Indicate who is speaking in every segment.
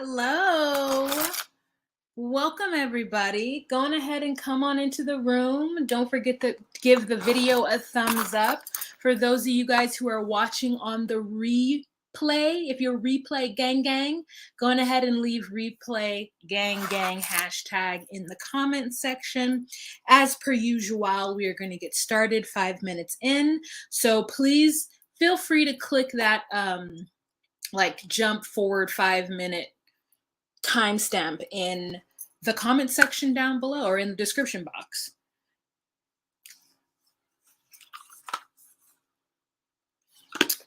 Speaker 1: Hello. Welcome, everybody. Going ahead and come on into the room. Don't forget to give the video a thumbs up. For those of you guys who are watching on the replay, if you're replay gang, going ahead and leave replay gang hashtag in the comment section. As per usual, we are going to get started 5 minutes in. So please feel free to click that jump forward 5 minute timestamp in the comment section down below or in the description box.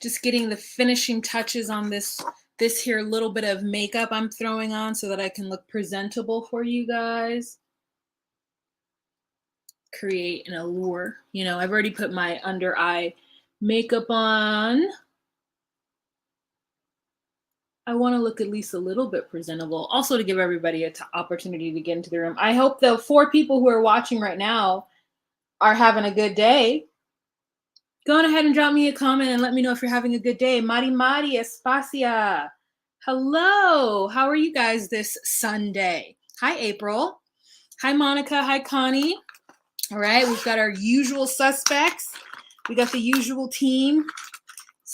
Speaker 1: Just getting the finishing touches on this here little bit of makeup I'm throwing on so that I can look presentable for you guys. Create an allure. You know, I've already put my under eye makeup on. I want to look at least a little bit presentable. Also to give everybody an opportunity to get into the room. I hope the 4 people who are watching right now are having a good day. Go on ahead and drop me a comment and let me know if you're having a good day. Mari Espacia. Hello. How are you guys this Sunday? Hi, April. Hi, Monica. Hi, Connie. All right. We've got our usual suspects. We got the usual team.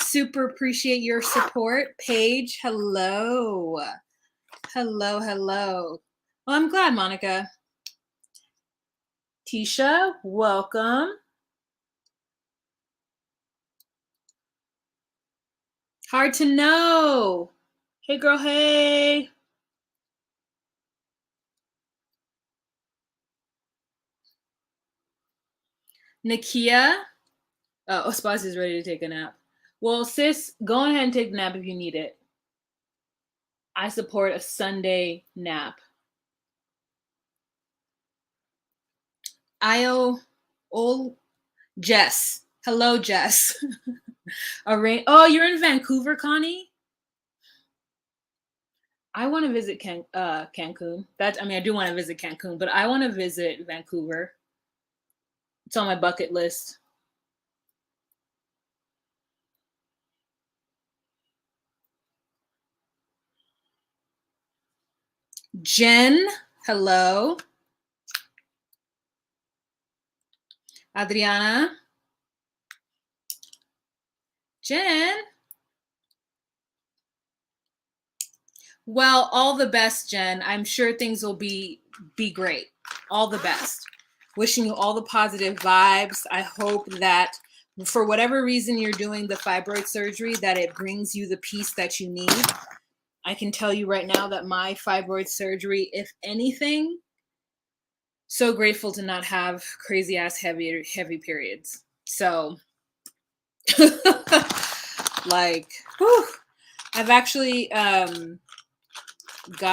Speaker 1: Super appreciate your support. Paige, hello. Hello. Well, I'm glad, Monica. Tisha, welcome. Hard to know. Hey, girl, hey. Nakia. Oh, Spicy's ready to take a nap. Well, sis, go ahead and take a nap if you need it. I support a Sunday nap. Jess. Hello, Jess. Oh, you're in Vancouver, Connie? I want to visit Cancun. I do want to visit Cancun, but I want to visit Vancouver. It's on my bucket list. Jen, hello. Adriana. Jen. Well, all the best, Jen. I'm sure things will be great. All the best. Wishing you all the positive vibes. I hope that for whatever reason you're doing the fibroid surgery, that it brings you the peace that you need. I can tell you right now that my fibroid surgery, if anything, so grateful to not have crazy ass heavy periods. So like, whew, I've actually got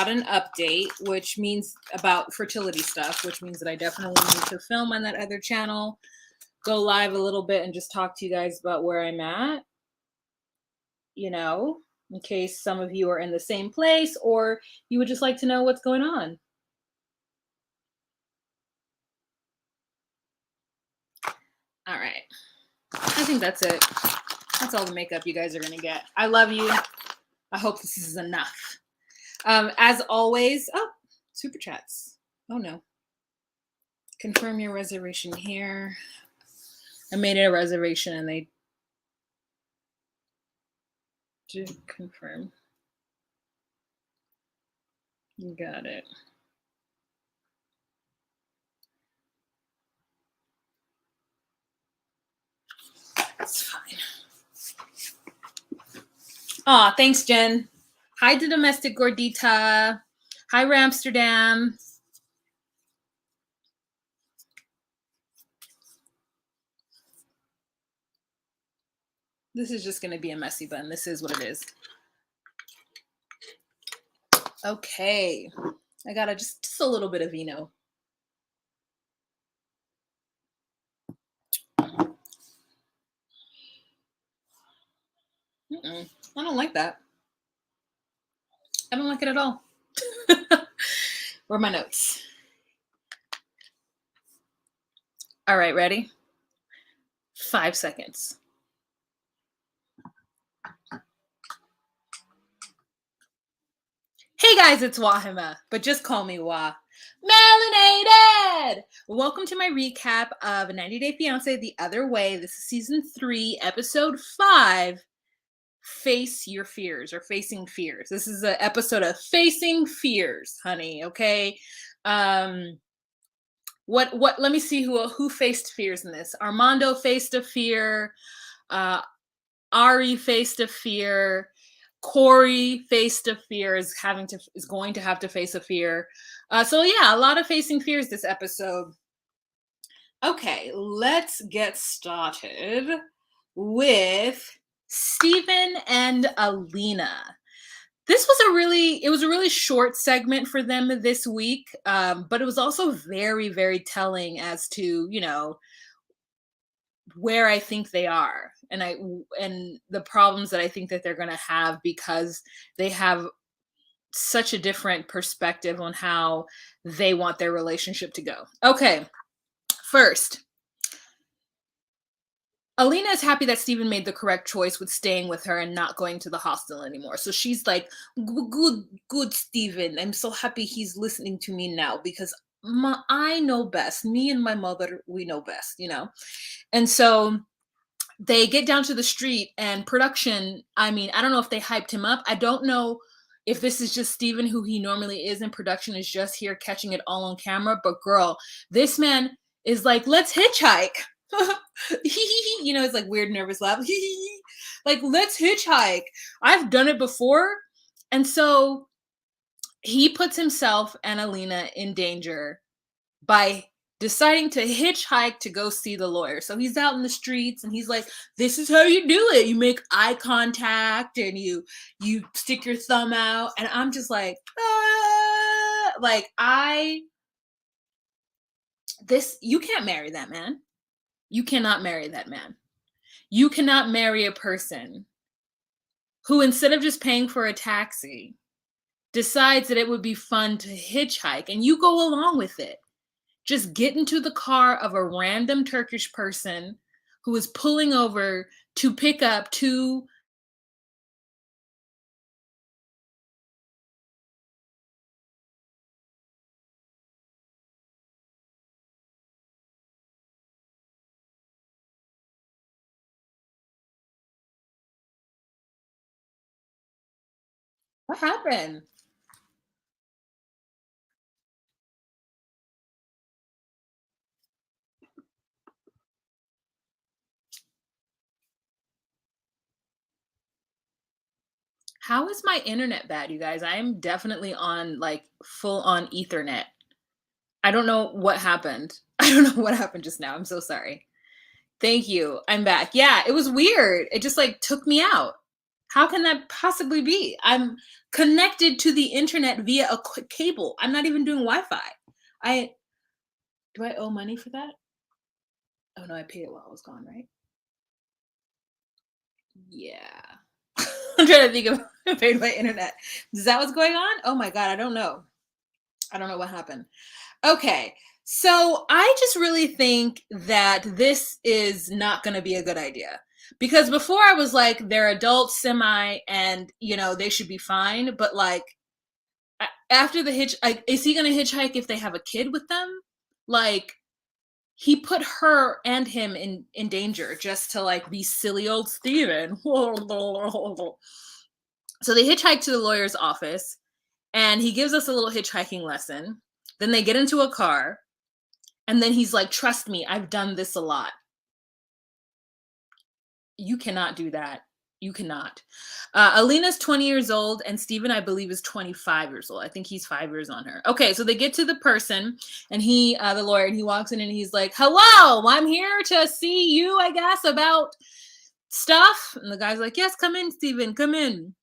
Speaker 1: an update, which means about fertility stuff, which means that I definitely need to film on that other channel, go live a little bit and just talk to you guys about where I'm at, you know, in case some of you are in the same place or you would just like to know what's going on. All right. I think that's it. That's all the makeup you guys are going to get. I love you. I hope this is enough. As always, super chats. Oh no. Confirm your reservation here. I made a reservation and they did confirm. You got it. That's fine. Aw, thanks, Jen. Hi to Domestic Gordita. Hi, Ramsterdam. This is just going to be a messy bun. This is what it is. Okay. I got just a little bit of vino. I don't like that. I don't like it at all. Where are my notes? All right, ready? 5 seconds. Hey Hey guys, it's Wahima, but just call me Wah. Melanated! Welcome to my recap of 90 Day Fiancé The Other Way. This is season 3, episode 5. Face your fears, or facing fears. This is an episode of facing fears, honey. Okay. Let me see who faced fears in this. Armando faced a fear. Ari faced a fear. Corey faced a fear, is going to have to face a fear. So yeah, a lot of facing fears this episode. Okay, let's get started with Steven and Alina. This was a really short segment for them this week, but it was also very, very telling as to, where I think they are and the problems that I think that they're going to have because they have such a different perspective on how they want their relationship to go. Okay. First, Alina is happy that Steven made the correct choice with staying with her and not going to the hostel anymore. So she's like, good Steven. I'm so happy he's listening to me now because I know best. Me and my mother, we know best, And so they get down to the street and production, I don't know if they hyped him up. I don't know if this is just Steven, who he normally is in production, is just here catching it all on camera. But girl, this man is like, let's hitchhike. It's like weird nervous laugh. Like, let's hitchhike. I've done it before. And so he puts himself and Alina in danger by deciding to hitchhike to go see the lawyer. So he's out in the streets and he's like, this is how you do it. You make eye contact and you stick your thumb out. And I'm just like, you can't marry that man. You cannot marry that man. You cannot marry a person who, instead of just paying for a taxi, decides that it would be fun to hitchhike and you go along with it. Just get into the car of a random Turkish person who is pulling over to pick up two. What happened? How is my internet bad, you guys? I am definitely on full on Ethernet. I don't know what happened. I don't know what happened just now. I'm so sorry. Thank you. I'm back. Yeah, it was weird. It just took me out. How can that possibly be? I'm connected to the internet via a cable. I'm not even doing Wi-Fi. Do I owe money for that? Oh no, I paid it while I was gone, right? Yeah. I'm trying to think of I paid my internet. Is that what's going on? Oh my God, I don't know. I don't know what happened. Okay. So I just really think that this is not going to be a good idea. Because before I was like, they're adults, semi, and they should be fine. But after the is he going to hitchhike if they have a kid with them? He put her and him in danger just to be silly old Steven. So they hitchhike to the lawyer's office and he gives us a little hitchhiking lesson. Then they get into a car and then he's like, trust me, I've done this a lot. You cannot do that. You cannot. Alina's 20 years old and Steven, I believe, is 25 years old. I think he's 5 years on her. Okay, so they get to the person and the lawyer, and he walks in and he's like, hello, I'm here to see you, I guess, about stuff. And the guy's like, yes, come in, Steven, come in.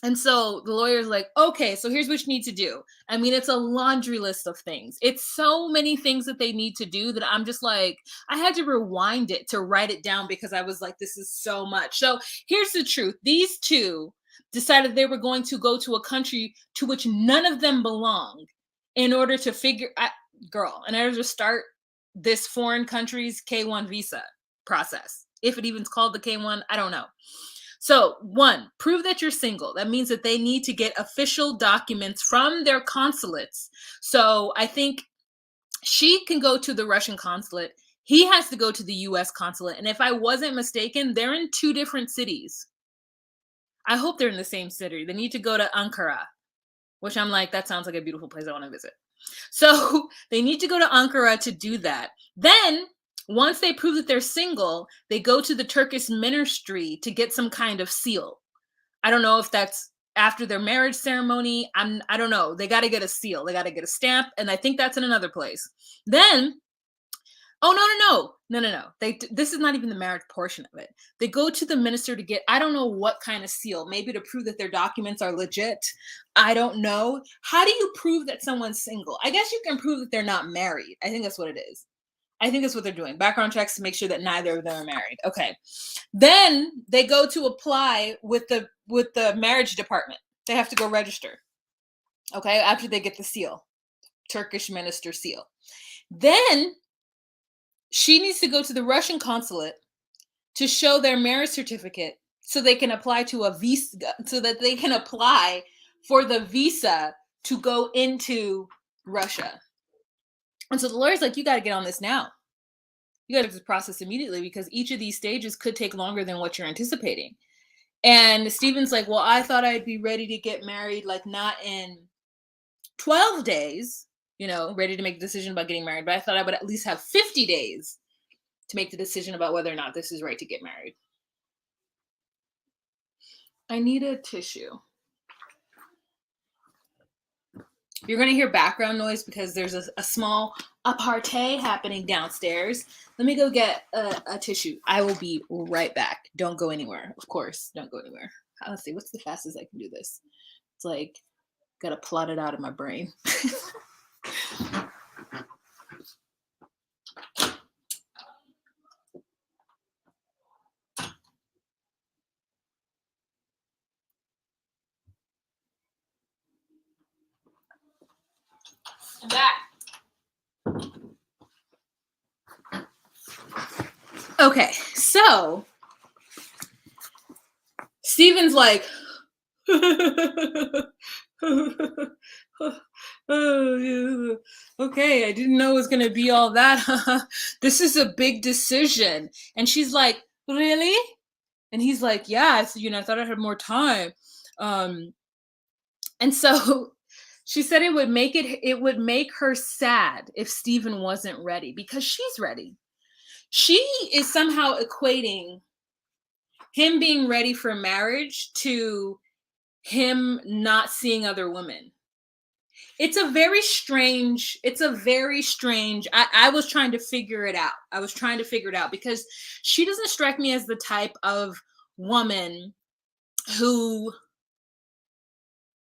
Speaker 1: And so the lawyer's like, okay, so here's what you need to do. It's a laundry list of things. It's so many things that they need to do that I'm just like, I had to rewind it to write it down because I was like, this is so much. So here's the truth. These two decided they were going to go to a country to which none of them belonged in order to in order to start this foreign country's K1 visa process. If it even's called the K1, I don't know. So, one, prove that you're single. That means that they need to get official documents from their consulates. So, I think she can go to the Russian consulate. He has to go to the US consulate. And if I wasn't mistaken, they're in two different cities. I hope they're in the same city. They need to go to Ankara, which I'm like, that sounds like a beautiful place I want to visit. So they need to go to Ankara to do that. Then, once they prove that they're single, they go to the Turkish ministry to get some kind of seal. I don't know if that's after their marriage ceremony. I don't know. They got to get a seal. They got to get a stamp, and I think that's in another place. Then, oh no. This is not even the marriage portion of it. They go to the minister to get, I don't know what kind of seal, maybe to prove that their documents are legit. I don't know. How do you prove that someone's single? I guess you can prove that they're not married. I think that's what it is. I think that's what they're doing. Background checks to make sure that neither of them are married. Okay. Then they go to apply with the marriage department. They have to go register. Okay, after they get the seal. Turkish minister seal. Then she needs to go to the Russian consulate to show their marriage certificate so they can apply to a visa, so that they can apply for the visa to go into Russia. And so the lawyer's like, you got to get on this now. You got to do this process immediately because each of these stages could take longer than what you're anticipating. And Steven's like, well, I thought I'd be ready to get married, like not in 12 days, ready to make a decision about getting married, but I thought I would at least have 50 days to make the decision about whether or not this is right to get married. I need a tissue. You're going to hear background noise because there's a small apartheid happening downstairs. Let me go get a tissue. I will be right back. Don't go anywhere. Of course, don't go anywhere. Let's see, what's the fastest I can do this? It's like, got to plot it out in my brain. I'm back. Okay, so Steven's like, okay, I didn't know it was going to be all that. This is a big decision. And she's like, really? And he's like, yeah, I thought I had more time. And so she said it would make her sad if Steven wasn't ready because she's ready. She is somehow equating him being ready for marriage to him not seeing other women. It's a very strange, I was trying to figure it out. Because she doesn't strike me as the type of woman who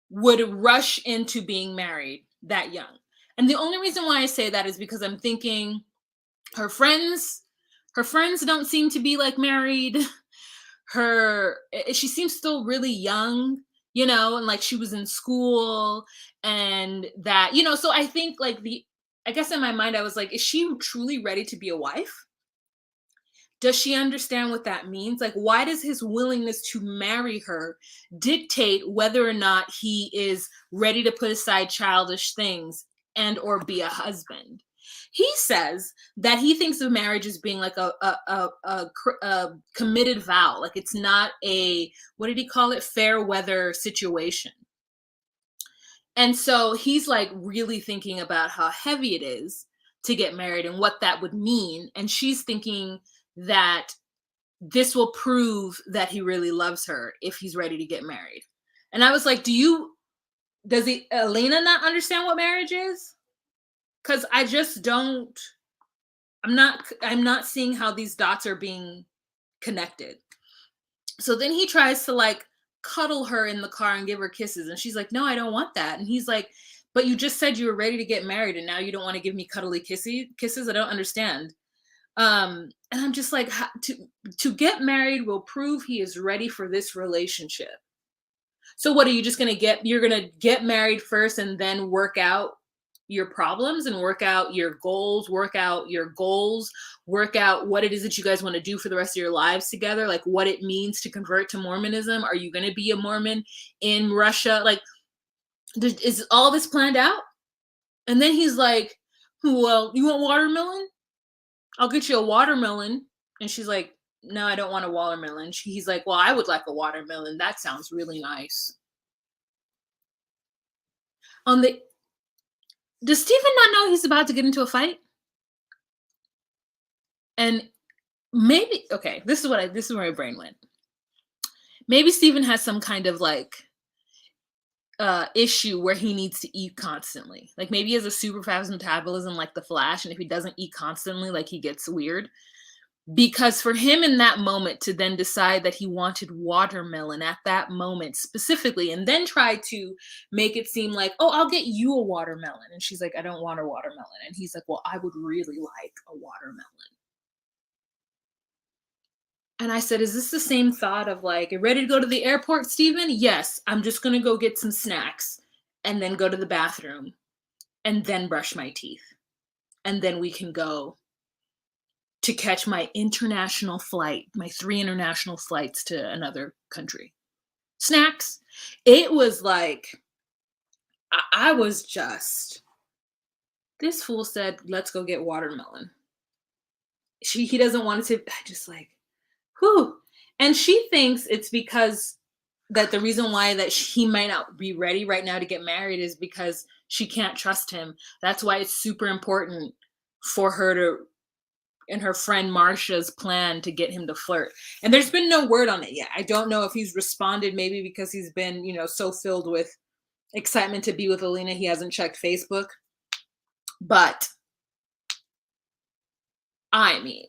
Speaker 1: would rush into being married that young. And the only reason why I say that is because I'm thinking her friends don't seem to be like married. She seems still really young, and like she was in school and that, so I think like I guess in my mind, I was like, is she truly ready to be a wife? Does she understand what that means? Like, why does his willingness to marry her dictate whether or not he is ready to put aside childish things and or be a husband? He says that he thinks of marriage as being like a committed vow. Like it's not a, what did he call it? Fair weather situation. And so he's like really thinking about how heavy it is to get married and what that would mean. And she's thinking that this will prove that he really loves her if he's ready to get married. And I was like, does Elena not understand what marriage is? Because I just don't, I'm not seeing how these dots are being connected. So then he tries to like cuddle her in the car and give her kisses. And she's like, no, I don't want that. And he's like, but you just said you were ready to get married and now you don't want to give me cuddly kisses. I don't understand. And I'm just like, to get married will prove he is ready for this relationship. So what are you just going to you're going to get married first and then work out your problems and work out your goals, work out what it is that you guys want to do for the rest of your lives together, like what it means to convert to Mormonism. Are you going to be a Mormon in Russia? Like, is all this planned out? And then he's like, well, you want watermelon? I'll get you a watermelon. And she's like, no, I don't want a watermelon. He's like, well, I would like a watermelon. That sounds really nice. Does Stephen not know he's about to get into a fight? And maybe, okay, this is where my brain went. Maybe Stephen has some kind of like issue where he needs to eat constantly. Like maybe he has a super fast metabolism like the Flash, and if he doesn't eat constantly, like he gets weird. Because for him in that moment to then decide that he wanted watermelon at that moment specifically, and then try to make it seem like, oh, I'll get you a watermelon. And she's like, I don't want a watermelon. And he's like, well, I would really like a watermelon. And I said, is this the same thought of like, you ready to go to the airport, Stephen? Yes, I'm just going to go get some snacks and then go to the bathroom and then brush my teeth. And then we can go to catch my international flight, my 3 international flights to another country. Snacks. It was like, I was just, this fool said, let's go get watermelon. He doesn't want to, I just like, whew. And she thinks it's because that the reason why that he might not be ready right now to get married is because she can't trust him. That's why it's super important for her to, and her friend Marsha's plan to get him to flirt. And there's been no word on it yet. I don't know if he's responded, maybe because he's been, so filled with excitement to be with Alina, he hasn't checked Facebook. But I mean,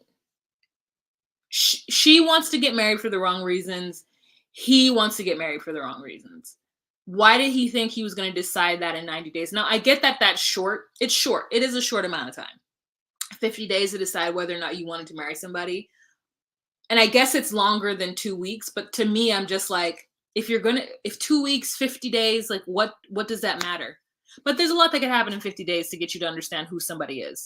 Speaker 1: she wants to get married for the wrong reasons. He wants to get married for the wrong reasons. Why did he think he was going to decide that in 90 days? Now, I get that that's short. It's short. It is a short amount of time. 50 days to decide whether or not you wanted to marry somebody. And I guess it's longer than 2 weeks. But to me, I'm just like, if 2 weeks, 50 days, like what does that matter? But there's a lot that could happen in 50 days to get you to understand who somebody is,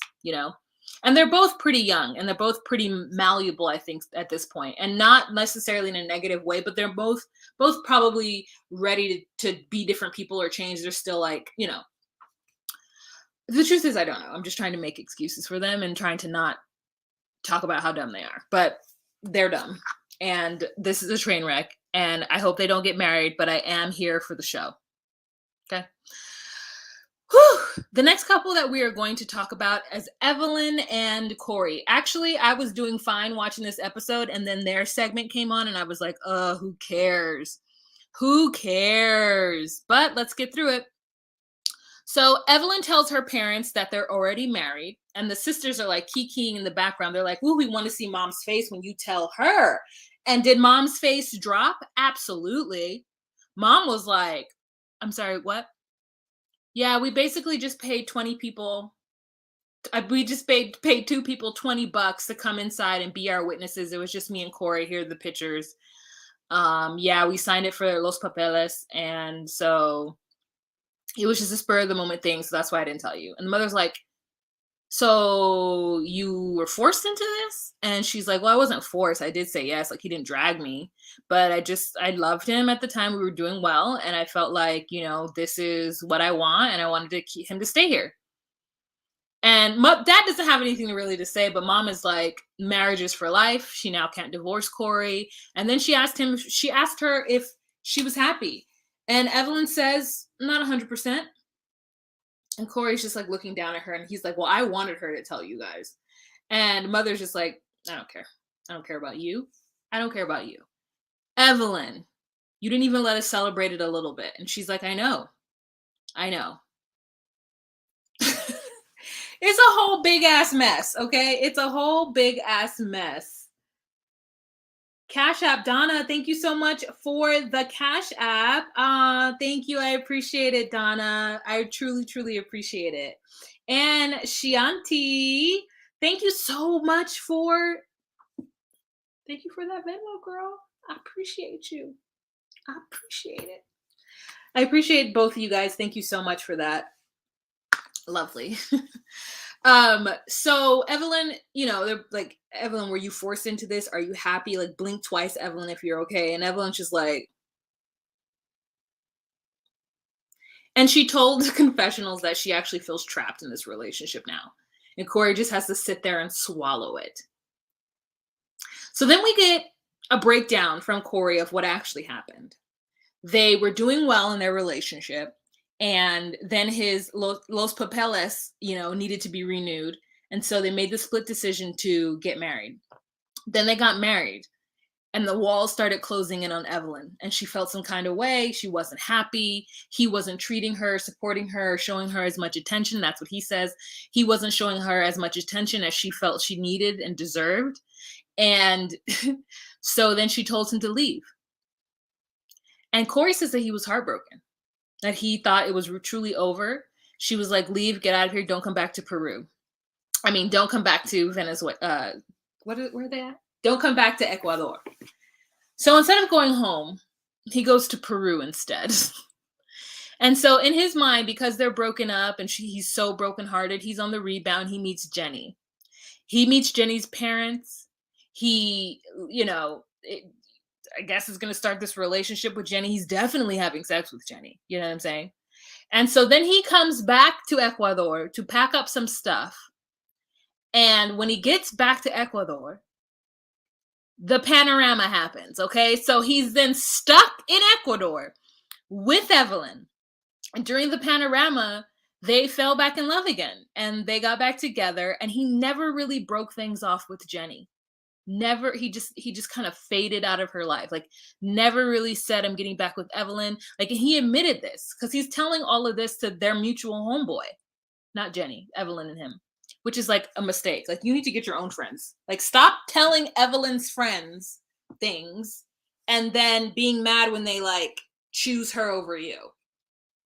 Speaker 1: And they're both pretty young and they're both pretty malleable, I think, at this point. And not necessarily in a negative way, but they're both probably ready to be different people or change. They're still like, The truth is, I don't know. I'm just trying to make excuses for them and trying to not talk about how dumb they are. But they're dumb. And this is a train wreck. And I hope they don't get married, but I am here for the show. Okay? Whew. The next couple that we are going to talk about is Evelyn and Corey. Actually, I was doing fine watching this episode, and then their segment came on, and I was like, who cares? Who cares? But let's get through it. So Evelyn tells her parents that they're already married, and the sisters are like kikiing in the background. They're like, ooh, we want to see mom's face when you tell her. And did mom's face drop? Absolutely. Mom was like, I'm sorry, what? Yeah, we basically just paid 20 people. We just paid 2 people $20 to come inside and be our witnesses. It was just me and Corey. Here are the pictures. Yeah, we signed it for Los Papeles. And so it was just a spur of the moment thing. So that's why I didn't tell you. And the mother's like, so you were forced into this? And she's like, well, I wasn't forced. I did say yes. Like, he didn't drag me, but I loved him at the time. We were doing well. And I felt like, this is what I want. And I wanted to keep him to stay here. And dad doesn't have anything really to say, but mom is like, marriage is for life. She now can't divorce Corey. And then she asked her if she was happy. And Evelyn says, not 100%. And Corey's just like looking down at her, and he's like, well, I wanted her to tell you guys. And mother's just like, I don't care. I don't care about you. I don't care about you. Evelyn, you didn't even let us celebrate it a little bit. And she's like, I know. It's a whole big ass mess, okay? It's a whole big ass mess. Cash App, Donna, thank you so much for the Cash App. Thank you. I appreciate it, Donna. I truly, truly appreciate it. And Shianti, thank you so much thank you for that Venmo, girl. I appreciate you. I appreciate it. I appreciate both of you guys. Thank you so much for that. Lovely. So Evelyn, they're like, Evelyn, were you forced into this? Are you happy? Like, blink twice, Evelyn, if you're okay. And Evelyn's just like, and she told the confessionals that she actually feels trapped in this relationship now. And Corey just has to sit there and swallow it. So then we get a breakdown from Corey of what actually happened. They were doing well in their relationship, and then his Los Papeles, needed to be renewed. And so they made the split decision to get married. Then they got married, and the walls started closing in on Evelyn, and she felt some kind of way. She wasn't happy. He wasn't treating her, supporting her, showing her as much attention. That's what he says. He wasn't showing her as much attention as she felt she needed and deserved. And so then she told him to leave. And Corey says that he was heartbroken, that he thought it was truly over. She was like, leave, get out of here. Don't come back to Peru. I mean, don't come back to Venezuela. Where are they at? Don't come back to Ecuador. So instead of going home, he goes to Peru instead. And so in his mind, because they're broken up and he's so brokenhearted, he's on the rebound. He meets Jenny. He meets Jenny's parents. He, I guess is going to start this relationship with Jenny. He's definitely having sex with Jenny. You know what I'm saying? And so then he comes back to Ecuador to pack up some stuff. And when he gets back to Ecuador, the panorama happens. Okay. So he's then stuck in Ecuador with Evelyn. And during the panorama, they fell back in love again and they got back together. And he never really broke things off with Jenny. Never. He just kind of faded out of her life. Like, never really said, I'm getting back with Evelyn. Like, and he admitted this because he's telling all of this to their mutual homeboy, not Jenny, Evelyn and him, which is like a mistake. Like, you need to get your own friends. Like, stop telling Evelyn's friends things and then being mad when they like choose her over you.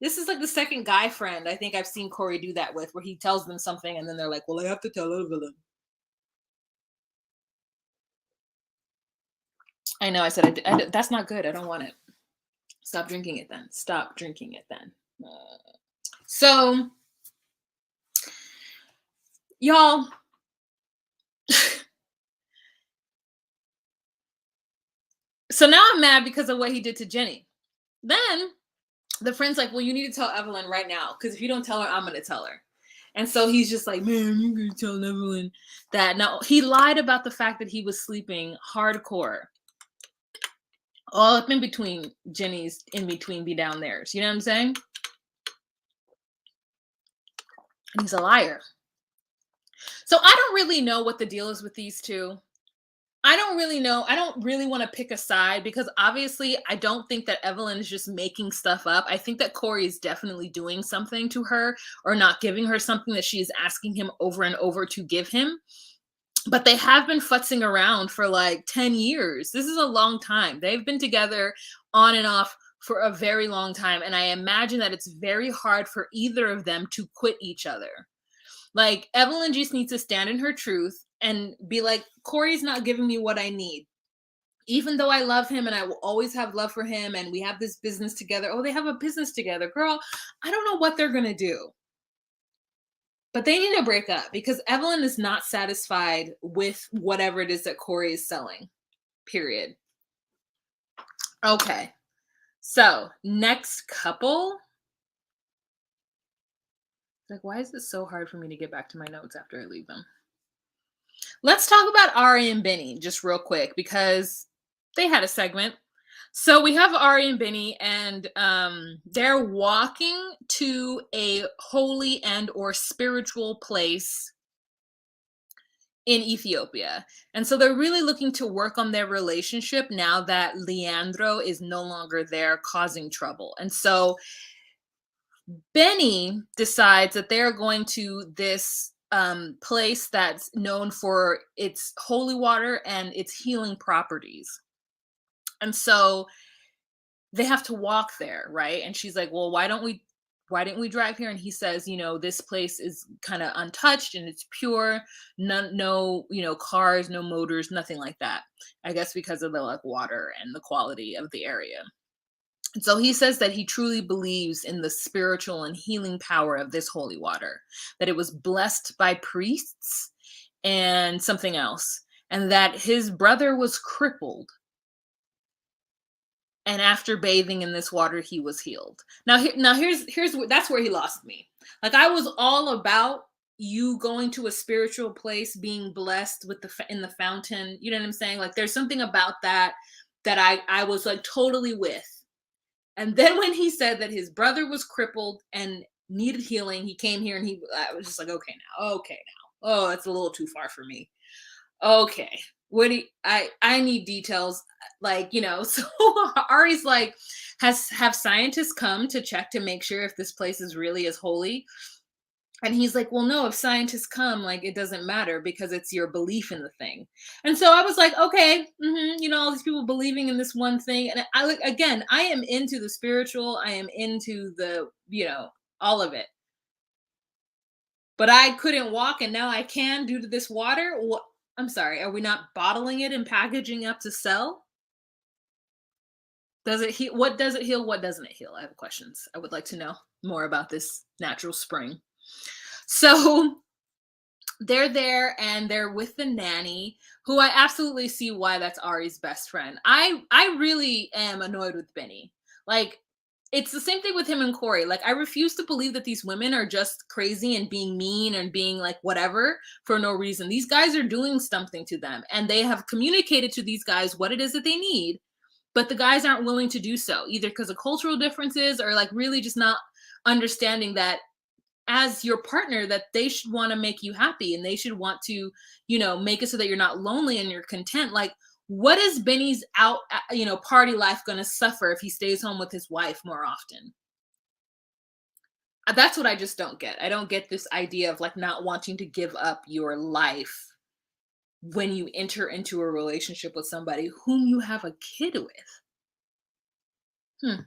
Speaker 1: This is like the second guy friend I think I've seen Corey do that with, where he tells them something and then they're like, well, I have to tell Evelyn. I know. I said, that's not good. I don't want it. Stop drinking it then. Stop drinking it then. So, y'all, so now I'm mad because of what he did to Jenny. Then the friend's like, well, you need to tell Evelyn right now, because if you don't tell her, I'm going to tell her. And so he's just like, man, you're going to tell Evelyn that. No, he lied about the fact that he was sleeping hardcore all up in between Jenny's, in between be down theirs. You know what I'm saying? And he's a liar. So I don't really know what the deal is with these two. I don't really know. I don't really want to pick a side because obviously I don't think that Evelyn is just making stuff up. I think that Corey is definitely doing something to her or not giving her something that she is asking him over and over to give him. But they have been futzing around for like 10 years. This is a long time. They've been together on and off for a very long time. And I imagine that it's very hard for either of them to quit each other. Like, Evelyn just needs to stand in her truth and be like, Corey's not giving me what I need. Even though I love him and I will always have love for him and we have this business together. Oh, they have a business together. Girl, I don't know what they're going to do. But they need to break up because Evelyn is not satisfied with whatever it is that Corey is selling. Period. Okay. So, next couple. Like, why is it so hard for me to get back to my notes after I leave them? Let's talk about Ari and Benny just real quick because they had a segment. So we have Ari and Benny, and they're walking to a holy and or spiritual place in Ethiopia. And so they're really looking to work on their relationship now that Leandro is no longer there causing trouble. And so Benny decides that they're going to this place that's known for its holy water and its healing properties. And so they have to walk there, right? And she's like, well, why didn't we drive here? And he says, this place is kind of untouched and it's pure, no, cars, no motors, nothing like that. I guess because of the like water and the quality of the area. And so he says that he truly believes in the spiritual and healing power of this holy water, that it was blessed by priests and something else, and that his brother was crippled. And after bathing in this water, he was healed. Now here's that's where he lost me. Like, I was all about you going to a spiritual place, being blessed with in the fountain. You know what I'm saying? Like, there's something about that that I was like totally with. And then when he said that his brother was crippled and needed healing, he came here and I was just like, okay now. Oh, that's a little too far for me. Okay. What do I need details, like, so Ari's like, have scientists come to check to make sure if this place is really as holy? And he's like, well, no, if scientists come, like, it doesn't matter because it's your belief in the thing. And so I was like, okay, all these people believing in this one thing. And I, like, again, I am into the spiritual, I am into the, all of it. But I couldn't walk and now I can due to this water. What? I'm sorry, are we not bottling it and packaging up to sell? Does it heal? What does it heal? What doesn't it heal? I have questions. I would like to know more about this natural spring. So they're there and they're with the nanny, who I absolutely see why that's Ari's best friend. I really am annoyed with Benny. Like, it's the same thing with him and Corey. Like, I refuse to believe that these women are just crazy and being mean and being like whatever for no reason. These guys are doing something to them, and they have communicated to these guys what it is that they need, but the guys aren't willing to do so, either because of cultural differences or like really just not understanding that as your partner that they should want to make you happy and they should want to, make it so that you're not lonely and you're content. Like, what is Benny's party life going to suffer if he stays home with his wife more often? That's what I just don't get. I don't get this idea of like not wanting to give up your life when you enter into a relationship with somebody whom you have a kid with. Hmm.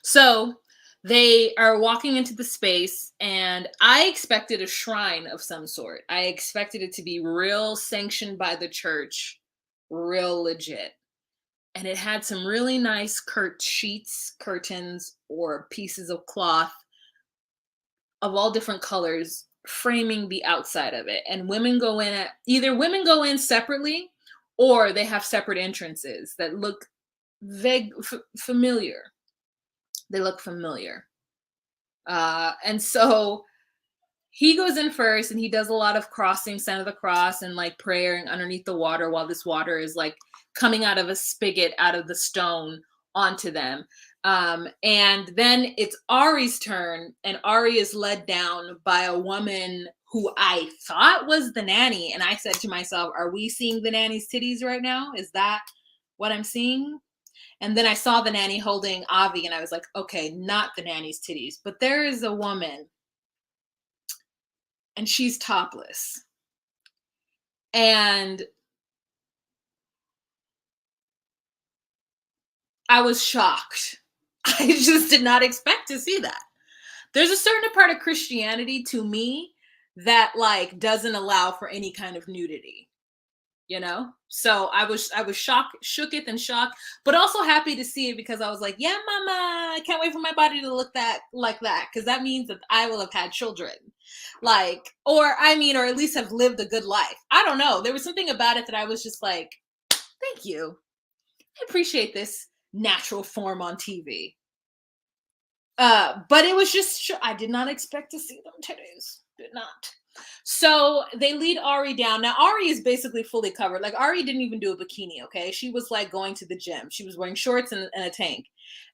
Speaker 1: So they are walking into the space, and I expected a shrine of some sort. I expected it to be real sanctioned by the church, real legit. And it had some really nice curtains, or pieces of cloth of all different colors framing the outside of it. And women go in separately, or they have separate entrances that look familiar. They look familiar. And so he goes in first and he does a lot of crossing, sign of the cross, and like praying underneath the water while this water is like coming out of a spigot out of the stone onto them. And then it's Ari's turn, and Ari is led down by a woman who I thought was the nanny. And I said to myself, are we seeing the nanny's titties right now? Is that what I'm seeing? And then I saw the nanny holding Avi, and I was like, okay, not the nanny's titties, but there is a woman, and she's topless. And I was shocked. I just did not expect to see that. There's a certain part of Christianity to me that like doesn't allow for any kind of nudity. So I was shooketh and shocked, but also happy to see it, because I was like, yeah, mama, I can't wait for my body to look like that, because that means that I will have had children, or at least have lived a good life. I don't know, there was something about it that I was just like, thank you, I appreciate this natural form on TV. But it was just, I did not expect to see them titties, did not. So they lead Ari down. Now Ari is basically fully covered. Like, Ari didn't even do a bikini, okay? She was like going to the gym. She was wearing shorts and a tank.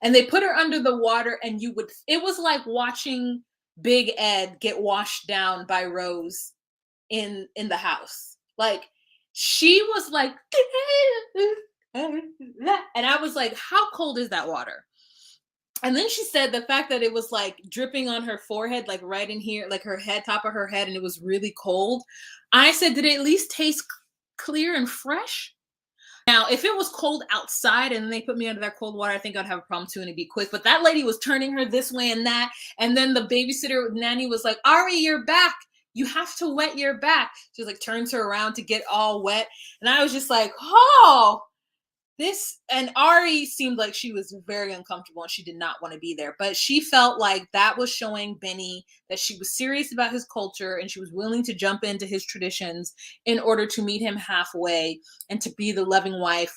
Speaker 1: And they put her under the water, and it was like watching Big Ed get washed down by Rose in the house. Like, she was like, and I was like, how cold is that water? And then she said the fact that it was like dripping on her forehead, like right in here, like her head, top of her head, and it was really cold. I said, did it at least taste clear and fresh? Now, if it was cold outside and they put me under that cold water, I think I'd have a problem too, and it'd be quick. But that lady was turning her this way and that. And then the babysitter nanny was like, Ari, your back. You have to wet your back. She was like, turns her around to get all wet. And I was just like, oh. this, and Ari seemed like she was very uncomfortable and she did not want to be there, but she felt like that was showing Benny that she was serious about his culture and she was willing to jump into his traditions in order to meet him halfway and to be the loving wife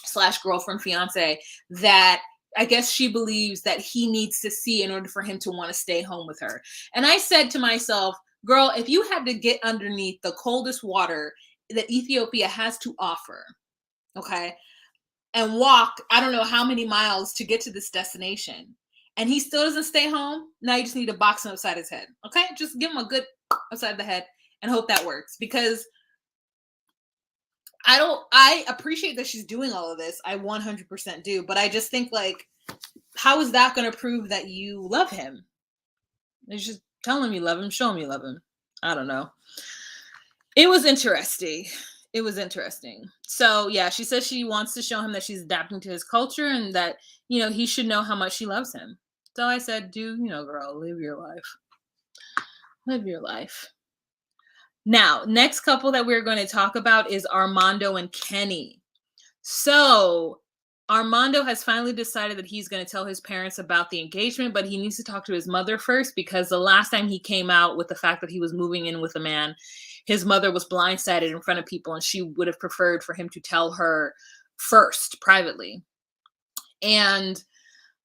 Speaker 1: slash girlfriend fiance that I guess she believes that he needs to see in order for him to want to stay home with her. And I said to myself, girl, if you had to get underneath the coldest water that Ethiopia has to offer, okay, and walk, I don't know how many miles to get to this destination, and he still doesn't stay home, now you just need to box him upside his head. Okay, just give him a good upside the head and hope that works, because I appreciate that she's doing all of this. I 100% do, but I just think, like, how is that going to prove that you love him? It's just tell him you love him, show him you love him. I don't know. It was interesting. It was interesting. So yeah, she says she wants to show him that she's adapting to his culture and that, you know, he should know how much she loves him. So I said, girl, live your life. Live your life. Now, next couple that we're going to talk about is Armando and Kenny. So Armando has finally decided that he's going to tell his parents about the engagement, but he needs to talk to his mother first, because the last time he came out with the fact that he was moving in with a man, his mother was blindsided in front of people, and she would have preferred for him to tell her first privately. And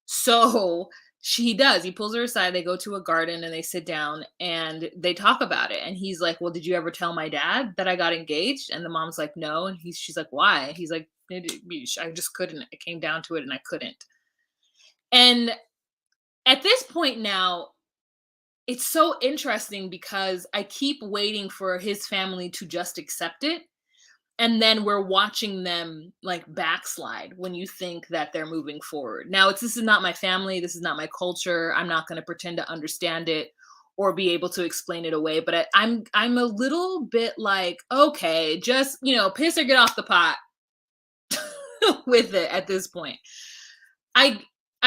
Speaker 1: so he does. He pulls her aside. They go to a garden and they sit down and they talk about it. And he's like, well, did you ever tell my dad that I got engaged? And the mom's like, no. And she's like, why? He's like, I just couldn't. It came down to it and I couldn't. And at this point now, it's so interesting because I keep waiting for his family to just accept it. And then we're watching them like backslide when you think that they're moving forward. Now, this is not my family. This is not my culture. I'm not going to pretend to understand it or be able to explain it away. But I'm a little bit like, okay, just, piss or get off the pot with it at this point. I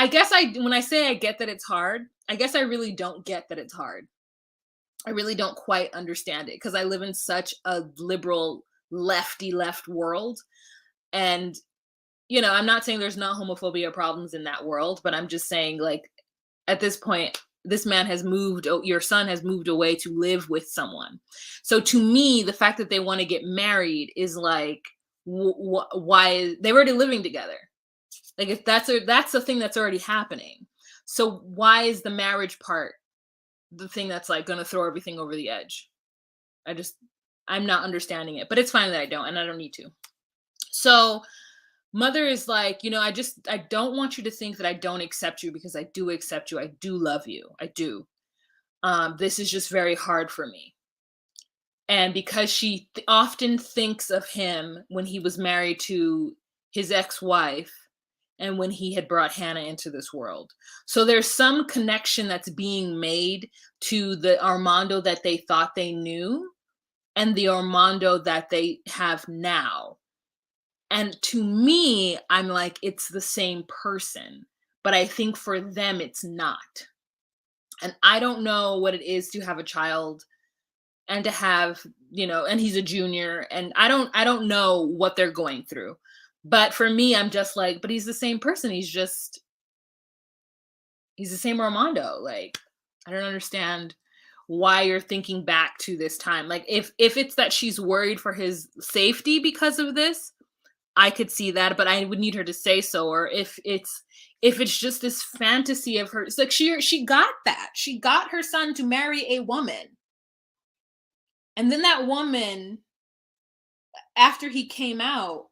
Speaker 1: guess when I say I get that it's hard, I guess I really don't get that it's hard. I really don't quite understand it because I live in such a liberal left world. And, I'm not saying there's not homophobia problems in that world, but I'm just saying, like, at this point, this man has moved, your son has moved away to live with someone. So to me, the fact that they want to get married is like, why they were already living together. Like, if that's the thing that's already happening. So why is the marriage part the thing that's like going to throw everything over the edge? I'm not understanding it, but it's fine that I don't, and I don't need to. So mother is like, I don't want you to think that I don't accept you, because I do accept you. I do love you. I do. This is just very hard for me. And because she often thinks of him when he was married to his ex-wife and when he had brought Hannah into this world. So there's some connection that's being made to the Armando that they thought they knew and the Armando that they have now. And to me, I'm like, it's the same person, but I think for them, it's not. And I don't know what it is to have a child and to have, and he's a junior, and I don't know what they're going through. But for me, I'm just like, but he's the same person. He's the same Armando. Like, I don't understand why you're thinking back to this time. Like, if it's that she's worried for his safety because of this, I could see that, but I would need her to say so. Or if it's just this fantasy of her, it's like she got that. She got her son to marry a woman. And then that woman, after he came out,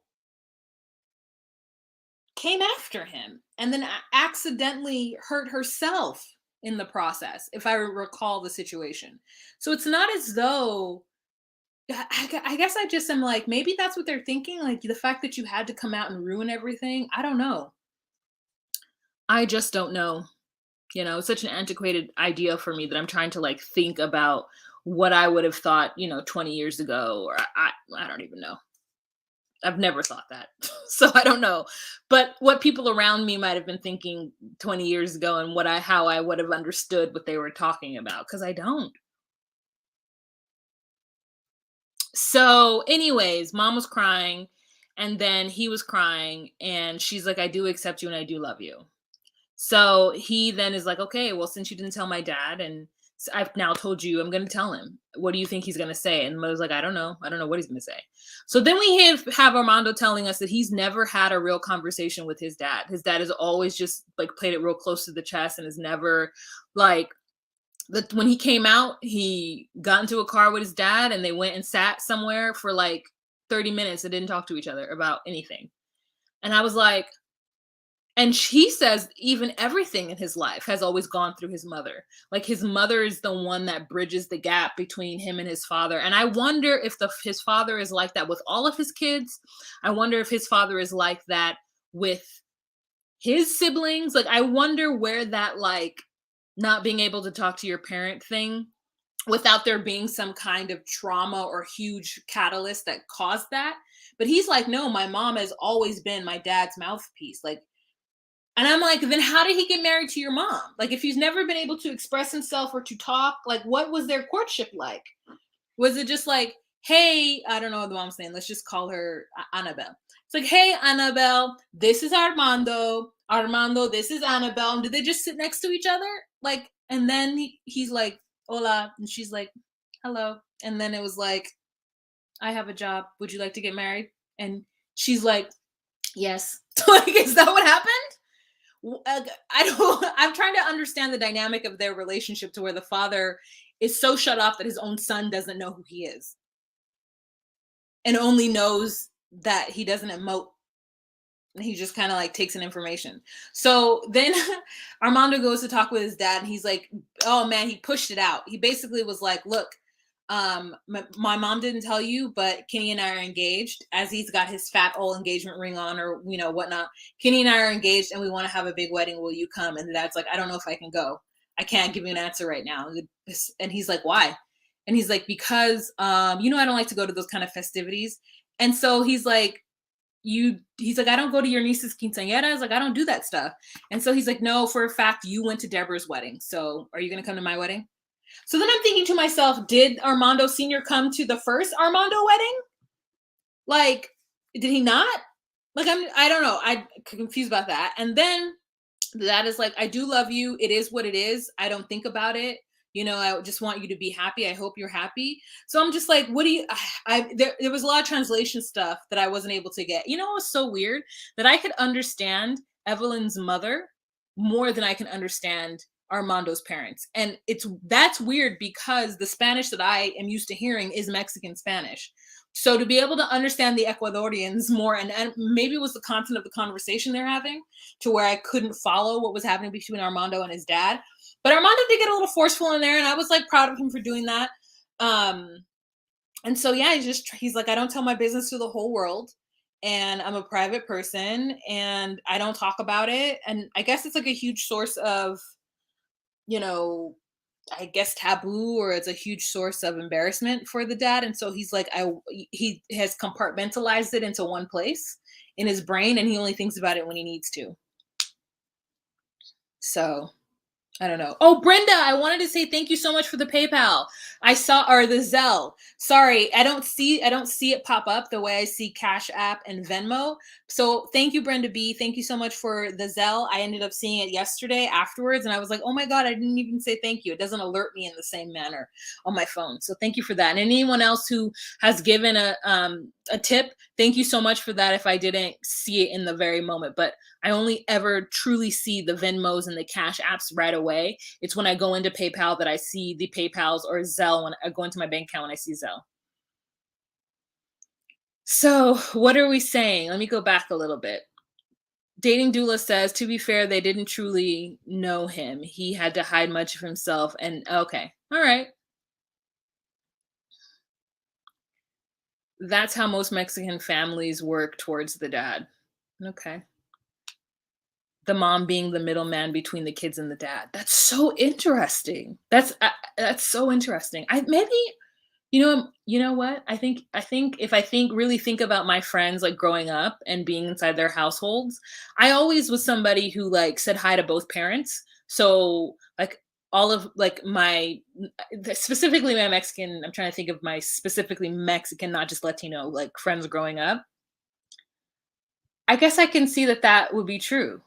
Speaker 1: came after him and then accidentally hurt herself in the process, if I recall the situation. So it's not as though, I guess I just am like, maybe that's what they're thinking. Like, the fact that you had to come out and ruin everything. I don't know. I just don't know. It's such an antiquated idea for me that I'm trying to like think about what I would have thought, 20 years ago, or I don't even know. I've never thought that. So I don't know. But what people around me might have been thinking 20 years ago and how I would have understood what they were talking about, because I don't. So anyways, mom was crying And then he was crying, and she's like, I do accept you and I do love you. So he then is like, okay, well, since you didn't tell my dad, and I've now told you, I'm going to tell him. What do you think he's going to say? And mother's like, I don't know. I don't know what he's going to say. So then we have Armando telling us that he's never had a real conversation with his dad. His dad has always just like played it real close to the chest and has never like when he came out, he got into a car with his dad and they went and sat somewhere for like 30 minutes and didn't talk to each other about anything. And I was like, and he says even everything in his life has always gone through his mother. Like his mother is the one that bridges the gap between him and his father. And I wonder if his father is like that with all of his kids. I wonder if his father is like that with his siblings. Like I wonder where that like not being able to talk to your parent thing without there being some kind of trauma or huge catalyst that caused that. But he's like, no, my mom has always been my dad's mouthpiece. Like, and I'm like, then how did he get married to your mom? Like, if he's never been able to express himself or to talk, like, what was their courtship like? Was it just like, hey, I don't know what the mom's name. Let's just call her Annabelle. It's like, hey, Annabelle, this is Armando. Armando, this is Annabelle. And did they just sit next to each other? Like, and then he's like, hola. And she's like, hello. And then it was like, I have a job. Would you like to get married? And she's like, yes. Like, is that what happened? I'm trying to understand the dynamic of their relationship to where the father is so shut off that his own son doesn't know who he is and only knows that he doesn't emote. And he just kind of like takes in information. So then Armando goes to talk with his dad and he's like, oh man, he pushed it out. He basically was like, look, my mom didn't tell you, but Kenny and I are engaged. As he's got his fat old engagement ring on or, you know, whatnot. Kenny and I are engaged and we want to have a big wedding. Will you come? And the dad's like, I don't know if I can go. I can't give you an answer right now. And he's like, why? And he's like, because, you know, I don't like to go to those kind of festivities. And so he's like, he's like, I don't go to your niece's quinceañeras. Like, I don't do that stuff. And so he's like, no, for a fact, you went to Deborah's wedding. So are you going to come to my wedding? So then I'm thinking to myself, did Armando Sr. come to the first Armando wedding? Like, did he not? Like, I don't know. I'm confused about that. And then that is like, I do love you. It is what it is. I don't think about it. You know, I just want you to be happy. I hope you're happy. So I'm just like, what do you, there was a lot of translation stuff that I wasn't able to get. You know, it was so weird that I could understand Evelyn's mother more than I can understand Armando's parents. And that's weird because the Spanish that I am used to hearing is Mexican Spanish. So to be able to understand the Ecuadorians more, and maybe it was the content of the conversation they're having to where I couldn't follow what was happening between Armando and his dad. But Armando did get a little forceful in there, and I was like proud of him for doing that. And so, yeah, he's like, I don't tell my business to the whole world. And I'm a private person and I don't talk about it. And I guess it's like a huge source of, you know, I guess taboo, or it's a huge source of embarrassment for the dad. And so he's like, he has compartmentalized it into one place in his brain and he only thinks about it when he needs to. So I don't know. Oh, Brenda, I wanted to say thank you so much for the PayPal. I saw, or the Zelle. Sorry, I don't see it pop up the way I see Cash App and Venmo. So thank you, Brenda B. Thank you so much for the Zelle. I ended up seeing it yesterday afterwards, and I was like, oh my God, I didn't even say thank you. It doesn't alert me in the same manner on my phone. So thank you for that. And anyone else who has given a tip, thank you so much for that if I didn't see it in the very moment. But I only ever truly see the Venmos and the Cash Apps right away. It's when I go into PayPal that I see the PayPals, or Zelle when I go into my bank account when I see Zelle. So what are we saying? Let me go back a little bit. Dating Doula says, to be fair, they didn't truly know him. He had to hide much of himself. And okay, all right. That's how most Mexican families work towards the dad. Okay. The mom being the middleman between the kids and the dad. That's so interesting. That's so interesting. You know what? I think if I really think about my friends like growing up and being inside their households, I always was somebody who like said hi to both parents. So like all of like specifically my Mexican, I'm trying to think of my specifically Mexican, not just Latino, like friends growing up. I guess I can see that that would be true.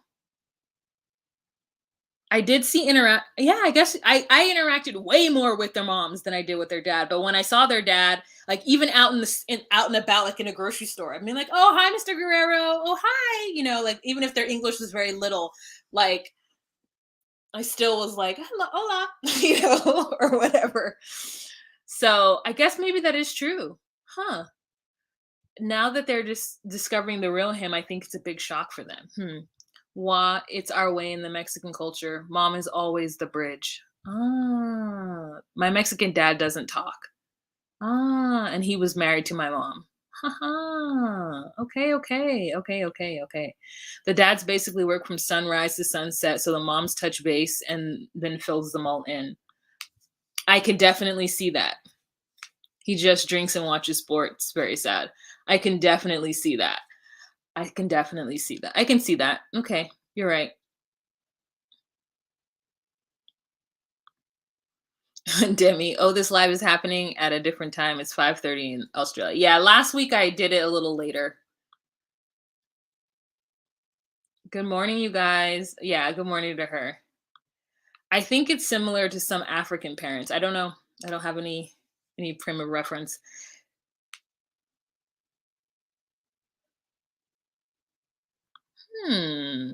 Speaker 1: I did see interact. Yeah, I guess I interacted way more with their moms than I did with their dad. But when I saw their dad, like even out in out and about, like in a grocery store, I mean, like, oh hi, Mr. Guerrero, oh hi, like even if their English was very little, like I still was like, hello, hola, or whatever. So I guess maybe that is true, huh? Now that they're just discovering the real him, I think it's a big shock for them. Why it's our way in the Mexican culture. Mom is always the bridge. Ah, my Mexican dad doesn't talk. Ah, and he was married to my mom. Haha. Okay, okay, okay, okay, okay. The dads basically work from sunrise to sunset, so the moms touch base and then fills them all in. I can definitely see that. He just drinks and watches sports. Very sad. I can definitely see that. I can definitely see that. I can see that. Okay, you're right. Demi, oh, this live is happening at a different time. It's 5:30 in Australia. Yeah, last week I did it a little later. Good morning, you guys. Yeah, good morning to her. I think it's similar to some African parents. I don't know. I don't have any frame of reference. Hmm.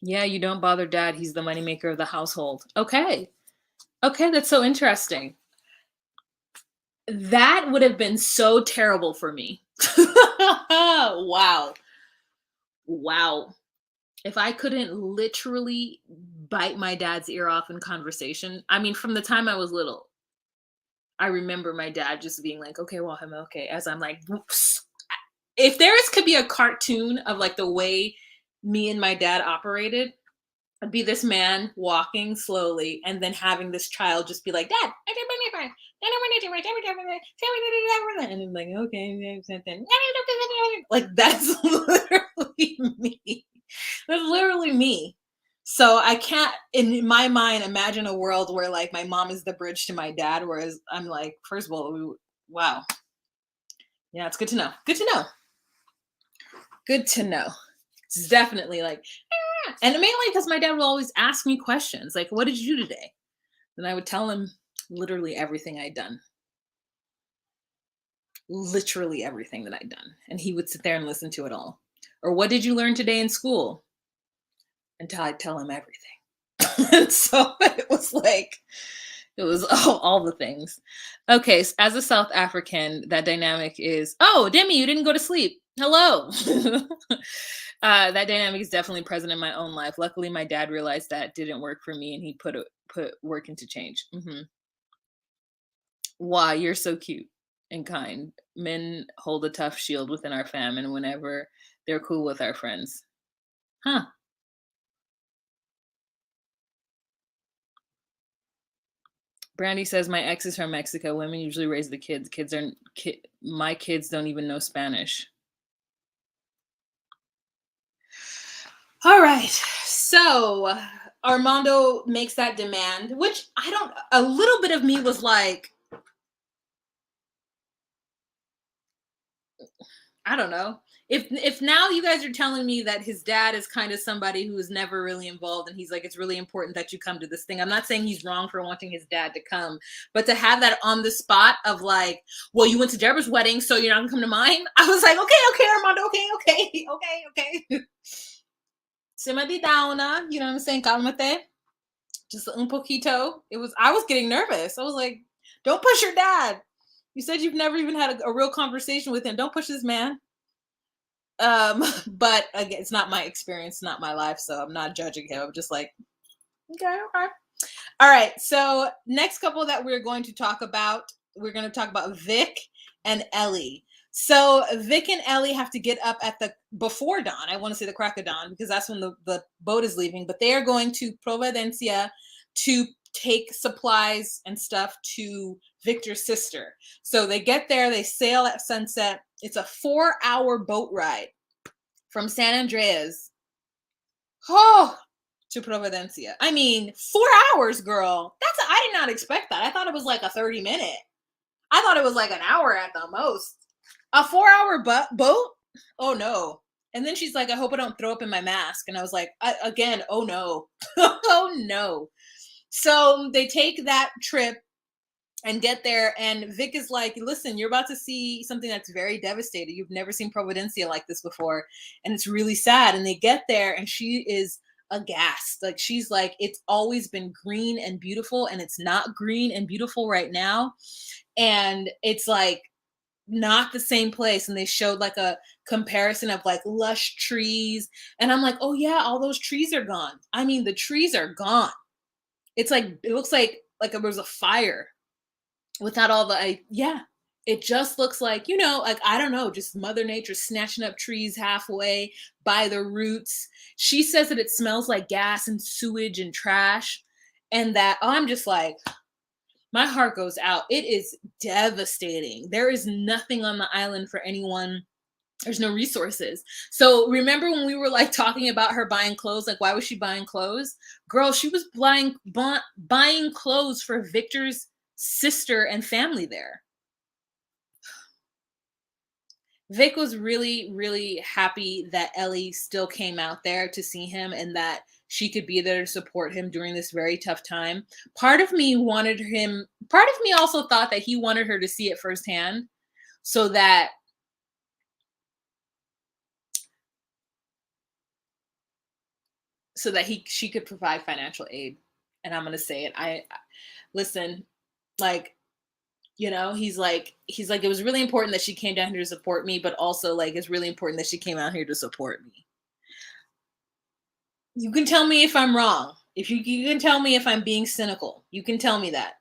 Speaker 1: Yeah, you don't bother dad. He's the moneymaker of the household. Okay. Okay, that's so interesting. That would have been so terrible for me. Wow. Wow. If I couldn't literally bite my dad's ear off in conversation, I mean, from the time I was little, I remember my dad just being like, okay, Wahima, okay. As I'm like, whoops. If there is could be a cartoon of like the way me and my dad operated, it'd be this man walking slowly and then having this child just be like, Dad, and I'm like, okay, like that's literally me. That's literally me. So I can't, in my mind, imagine a world where like my mom is the bridge to my dad, whereas I'm like, first of all, wow, yeah, it's good to know. Good to know. Good to know. It's definitely like, and mainly because my dad would always ask me questions like, "What did you do today?" And I would tell him literally everything I'd done, literally everything that I'd done, and he would sit there and listen to it all. Or what did you learn today in school? Until I'd tell him everything. And so it was like, it was all the things. Okay, so as a South African, that dynamic is, oh, Demi, you didn't go to sleep. Hello. That dynamic is definitely present in my own life. Luckily, my dad realized that didn't work for me, and he put work into change. Wow, you're so cute and kind. Men hold a tough shield within our fam, and whenever they're cool with our friends, huh? Brandy says my ex is from Mexico. Women usually raise the kids. My kids don't even know Spanish. All right. So Armando makes that demand, which a little bit of me was like, I don't know. If now you guys are telling me that his dad is kind of somebody who is never really involved and he's like, it's really important that you come to this thing. I'm not saying he's wrong for wanting his dad to come, but to have that on the spot of like, well, you went to Deborah's wedding, so you're not gonna come to mine. I was like, okay, Armando, okay. Simmer down, you know what I'm saying? Calmate. Just un poquito. I was getting nervous. I was like, don't push your dad. You said you've never even had a real conversation with him. Don't push this man. But again, it's not my experience, not my life, so I'm not judging him. I'm just like, okay. All right. So next couple that we're going to talk about, Vic and Ellie. So Vic and Ellie have to get up at before dawn. I want to say the crack of dawn because that's when the boat is leaving. But they are going to Providencia to take supplies and stuff to Victor's sister. So they get there, they sail at sunset. It's a 4-hour boat ride from San Andreas to Providencia. I mean, 4 hours, girl. I did not expect that. I thought it was like a 30-minute. I thought it was like an hour at the most. A 4-hour boat? Oh no. And then she's like, I hope I don't throw up in my mask. And I was like, again, oh no. Oh no. So they take that trip and get there, and Vic is like, listen, you're about to see something that's very devastating. You've never seen Providencia like this before, and it's really sad. And they get there, and she is aghast. Like, she's like, it's always been green and beautiful, and it's not green and beautiful right now. And it's like not the same place. And they showed like a comparison of like lush trees, and I'm like, oh yeah, all those trees are gone. I mean, the trees are gone. It's like, it looks like there was a fire without all the yeah, it just looks like, like, I don't know, just Mother Nature snatching up trees halfway by the roots. She says that it smells like gas and sewage and trash, and that I'm just like, my heart goes out. It is devastating. There is nothing on the island for anyone. There's no resources. So remember when we were like talking about her buying clothes? Like, why was she buying clothes? Girl, she was buying clothes for Victor's sister and family there. Vic was really, really happy that Ellie still came out there to see him, and that she could be there to support him during this very tough time. Part of me also thought that he wanted her to see it firsthand, so that she could provide financial aid. And I'm going to say it. Listen, like, he's like, it was really important that she came down here to support me, but also like, it's really important that she came out here to support me. You can tell me if I'm wrong. If you can tell me if I'm being cynical, you can tell me that.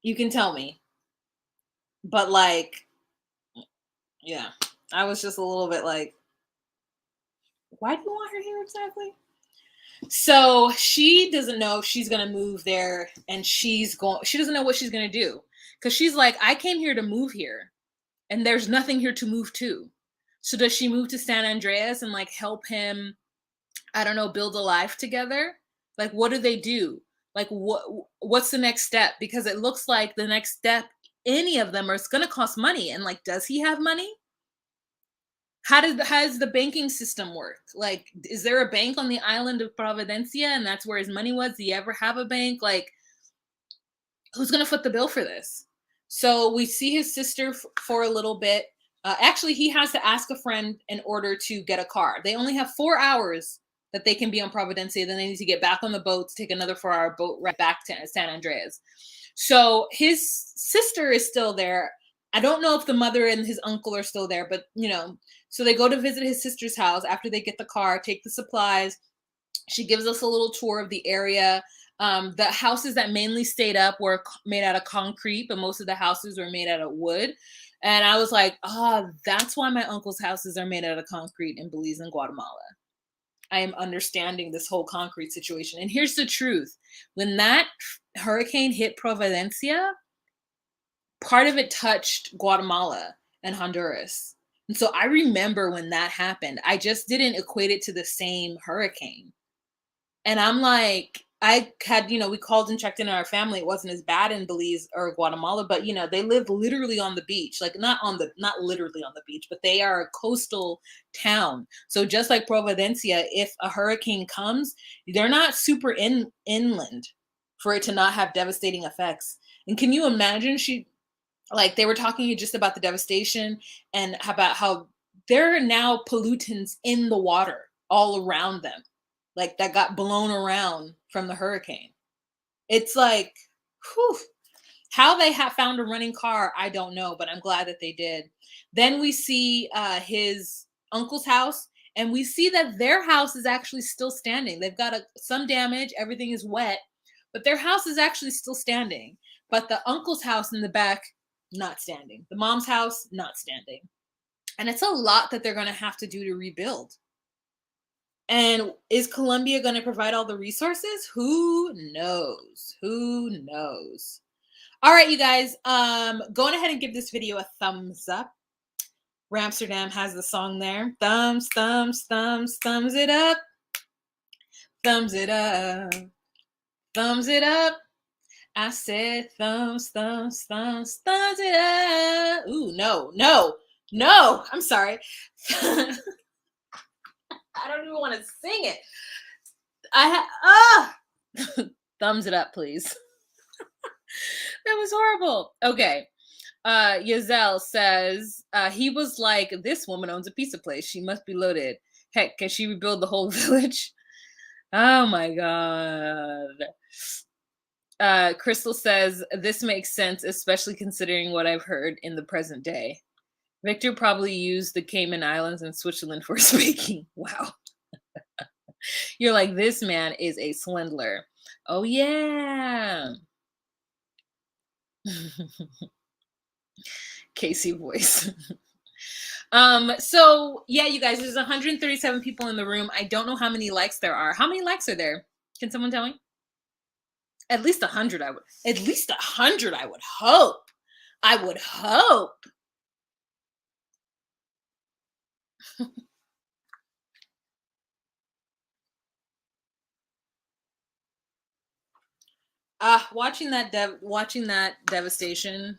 Speaker 1: You can tell me. But like, yeah, I was just a little bit like, why do you want her here exactly? So she doesn't know if she's going to move there, and she doesn't know what she's going to do, because she's like, I came here to move here, and there's nothing here to move to. So does she move to San Andreas and like help him, I don't know, build a life together? Like, what do they do? Like, what's the next step? Because it looks like the next step, any of them, is going to cost money. And like, does he have money? How does the banking system work? Like, is there a bank on the island of Providencia, and that's where his money was? Do you ever have a bank? Like, who's going to foot the bill for this? So we see his sister for a little bit. Actually, he has to ask a friend in order to get a car. They only have 4 hours that they can be on Providencia. Then they need to get back on the boat to take another 4-hour boat right back to San Andreas. So his sister is still there. I don't know if the mother and his uncle are still there, but so they go to visit his sister's house after they get the car, take the supplies. She gives us a little tour of the area. The houses that mainly stayed up were made out of concrete, but most of the houses were made out of wood. And I was like, that's why my uncle's houses are made out of concrete in Belize and Guatemala. I am understanding this whole concrete situation. And here's the truth. When that hurricane hit Providencia, part of it touched Guatemala and Honduras. And so I remember when that happened, I just didn't equate it to the same hurricane. And I'm like, I had, we called and checked in on our family. It wasn't as bad in Belize or Guatemala, but they live literally on the beach, like not literally on the beach, but they are a coastal town. So just like Providencia, if a hurricane comes, they're not super inland for it to not have devastating effects. And can you imagine they were talking just about the devastation and about how there are now pollutants in the water all around them, like that got blown around from the hurricane. It's like, whew, how they have found a running car, I don't know, but I'm glad that they did. Then we see his uncle's house, and we see that their house is actually still standing. They've got some damage, everything is wet, but their house is actually still standing. But the uncle's house in the back, not standing. The mom's house, not standing. And it's a lot that they're going to have to do to rebuild. And is Colombia going to provide all the resources? Who knows? Who knows? All right, you guys, going ahead and give this video a thumbs up. Ramsterdam has the song there. Thumbs, thumbs, thumbs, thumbs it up. Thumbs it up. Thumbs it up. I said thumbs it up. Ooh, no. I'm sorry. I don't even want to sing it. Thumbs it up, please. That was horrible. Okay. Yazelle says, he was like, this woman owns a pizza place. She must be loaded. Heck, can she rebuild the whole village? Oh my God. Crystal says, this makes sense, especially considering what I've heard in the present day. Victor probably used the Cayman Islands and Switzerland for speaking. Wow. You're like, this man is a swindler. Oh, yeah. Casey voice. So yeah, you guys, there's 137 people in the room. I don't know how many likes there are. How many likes are there? Can someone tell me? At least 100, I would. At least 100, I would hope. I would hope. Watching that devastation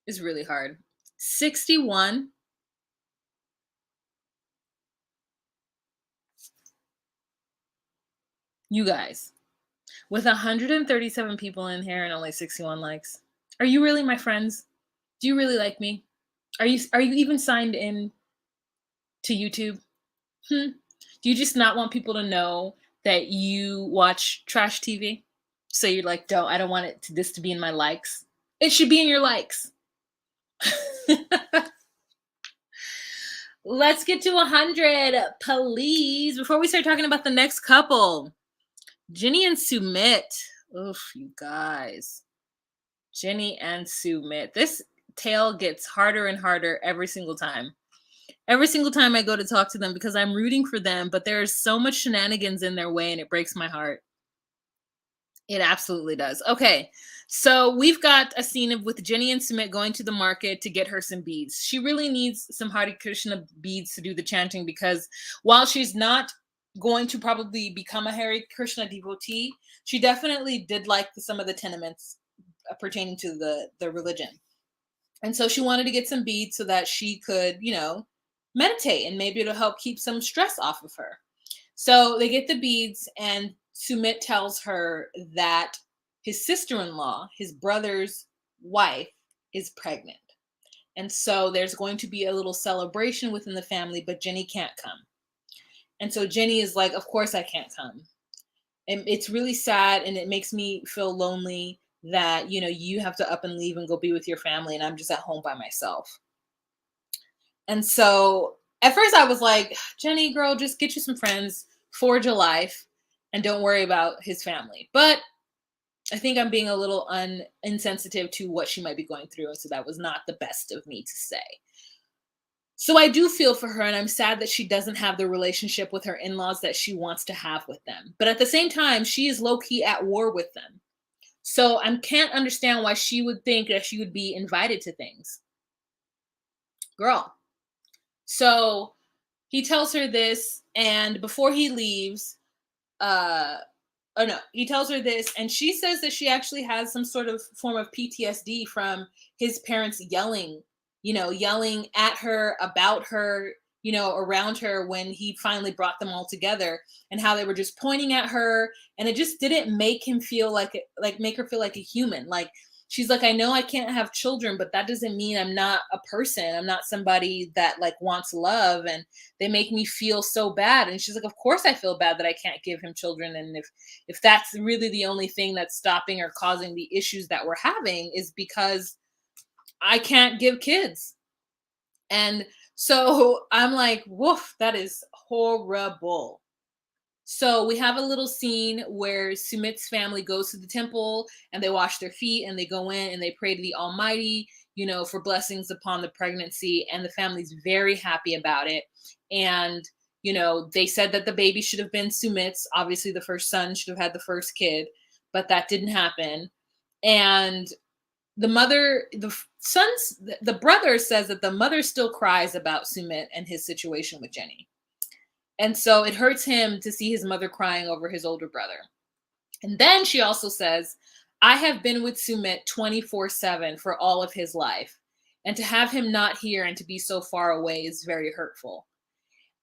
Speaker 1: is really hard. 61. You guys, with 137 people in here and only 61 likes. Are you really my friends? Do you really like me? Are you even signed in to YouTube? Do you just not want people to know that you watch trash TV? So you're like, I don't want this to be in my likes. It should be in your likes. Let's get to 100, please. Before we start talking about the next couple, Jenny and Sumit. Oof, you guys. Jenny and Sumit. This tale gets harder and harder every single time. Every single time I go to talk to them because I'm rooting for them, but there's so much shenanigans in their way and it breaks my heart. It absolutely does. Okay, so we've got a scene with Jenny and Sumit going to the market to get her some beads. She really needs some Hare Krishna beads to do the chanting because while she's not going to probably become a Hare Krishna devotee, she definitely did like some of the tenements pertaining to the religion. And so she wanted to get some beads so that she could, meditate and maybe it'll help keep some stress off of her. So they get the beads and Sumit tells her that his sister-in-law, his brother's wife, is pregnant. And so there's going to be a little celebration within the family, but Jenny can't come. And so Jenny is like, of course I can't come. And it's really sad and it makes me feel lonely that, you have to up and leave and go be with your family and I'm just at home by myself. And so at first I was like, Jenny, girl, just get you some friends, forge a life, and don't worry about his family. But I think I'm being a little insensitive to what she might be going through. And so that was not the best of me to say. So I do feel for her and I'm sad that she doesn't have the relationship with her in-laws that she wants to have with them. But at the same time, she is low-key at war with them. So I can't understand why she would think that she would be invited to things. Girl. So he tells her this, and before he leaves, he tells her this, and she says that she actually has some sort of form of PTSD from his parents yelling at her, about her, around her when he finally brought them all together and how they were just pointing at her. And it just didn't make him feel make her feel like a human. Like, she's like, I know I can't have children, but that doesn't mean I'm not a person. I'm not somebody that wants love. And they make me feel so bad. And she's like, of course I feel bad that I can't give him children. And if that's really the only thing that's stopping or causing the issues that we're having is because I can't give kids. And so I'm like, woof, that is horrible. So we have a little scene where Sumit's family goes to the temple and they wash their feet and they go in and they pray to the Almighty, for blessings upon the pregnancy. And the family's very happy about it. And, they said that the baby should have been Sumit's. Obviously, the first son should have had the first kid, but that didn't happen. And the brother says that the mother still cries about Sumit and his situation with Jenny. And so it hurts him to see his mother crying over his older brother. And then she also says, I have been with Sumit 24/7 for all of his life. And to have him not here and to be so far away is very hurtful.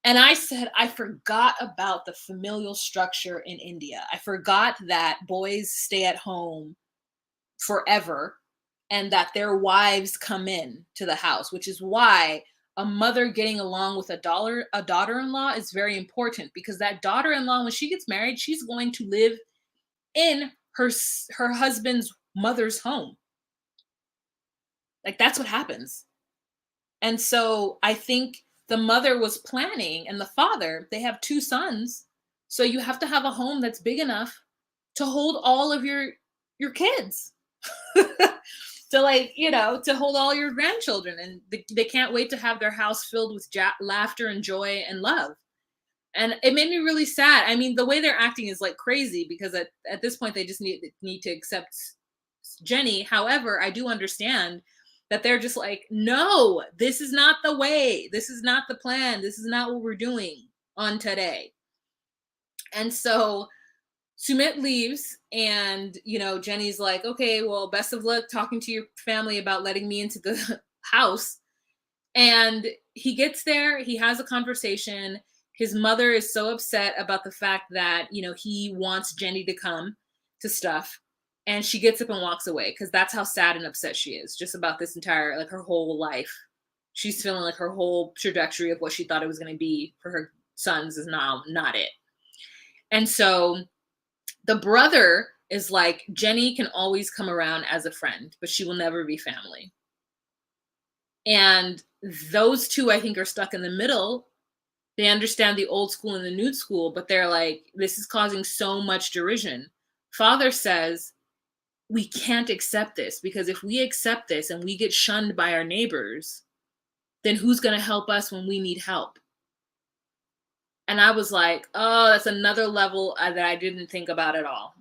Speaker 1: And I said, I forgot about the familial structure in India. I forgot that boys stay at home forever and that their wives come in to the house, which is why a mother getting along with a daughter-in-law is very important, because that daughter-in-law, when she gets married, she's going to live in her husband's mother's home. Like, that's what happens. And so I think the mother was planning, and the father, they have two sons. So you have to have a home that's big enough to hold all of your kids. To, like, to hold all your grandchildren, and they can't wait to have their house filled with laughter and joy and love. And it made me really sad. I mean, the way they're acting is like crazy, because at this point they just need to accept Jenny. However, I do understand that they're just like, no, this is not the way. This is not the plan. This is not what we're doing on today. And so Sumit leaves, and Jenny's like, okay, well, best of luck talking to your family about letting me into the house. And he gets there, he has a conversation. His mother is so upset about the fact that he wants Jenny to come to stuff, and she gets up and walks away, because that's how sad and upset she is just about this entire, like, her whole life. She's feeling like her whole trajectory of what she thought it was going to be for her sons is now not it. And so the brother is like, Jenny can always come around as a friend, but she will never be family. And those two, I think, are stuck in the middle. They understand the old school and the new school, but they're like, this is causing so much derision. Father says, we can't accept this, because if we accept this and we get shunned by our neighbors, then who's going to help us when we need help? And I was like, oh, that's another level that I didn't think about at all.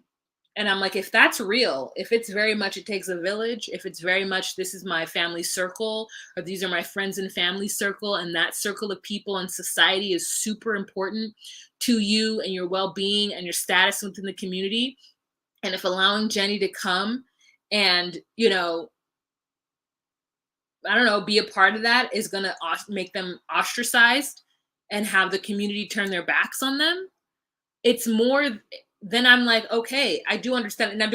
Speaker 1: And I'm like, if that's real, if it's very much it takes a village, if it's very much this is my family circle, or these are my friends and family circle, and that circle of people in society is super important to you and your well-being and your status within the community. And if allowing Jenny to come and, I don't know, be a part of that is going to make them ostracized and have the community turn their backs on them, it's more. Then I'm like, okay, I do understand. Now,